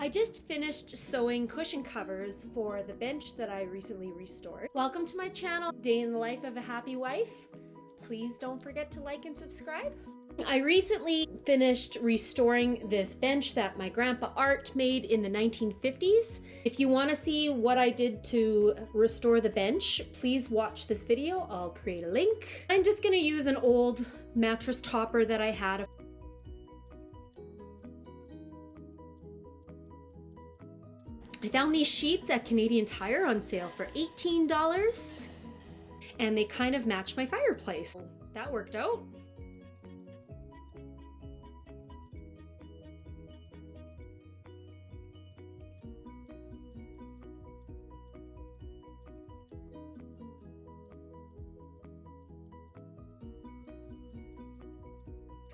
I just finished sewing cushion covers for the bench that I recently restored. Welcome to my channel, Day in the Life of a Happy Wife. Please don't forget to like and subscribe. I recently finished restoring this bench that my grandpa Art made in the 1950s. If you want to see what I did to restore the bench, please watch this video. I'll create a link. I'm just going to use an old mattress topper that I had. I found these sheets at Canadian Tire on sale for $18, and they kind of match my fireplace. That worked out.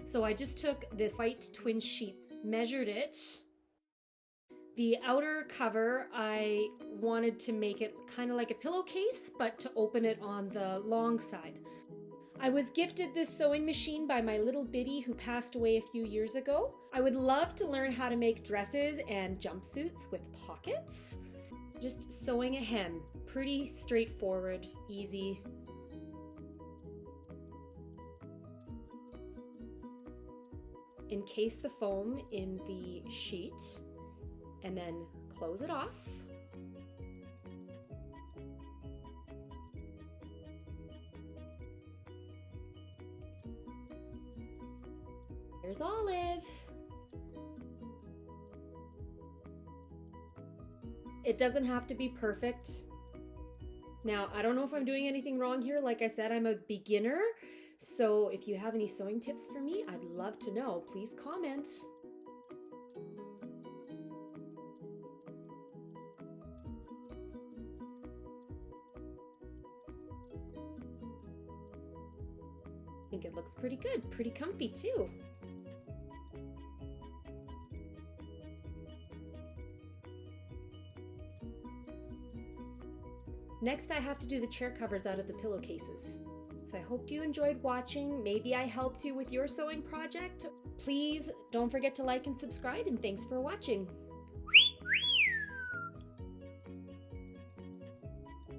So I just took this white twin sheet, measured it. The outer cover, I wanted to make it kind of like a pillowcase, but to open it on the long side. I was gifted this sewing machine by my little biddy who passed away a few years ago. I would love to learn how to make dresses and jumpsuits with pockets. Just sewing a hem, pretty straightforward, easy. Encase the foam in the sheet and then close it off. Here's Olive. It doesn't have to be perfect. Now, I don't know if I'm doing anything wrong here. Like I said, I'm a beginner. So if you have any sewing tips for me, I'd love to know. Please comment. I think it looks pretty good, pretty comfy too. Next, I have to do the chair covers out of the pillowcases. So I hope you enjoyed watching. Maybe I helped you with your sewing project. Please don't forget to like and subscribe, and thanks for watching.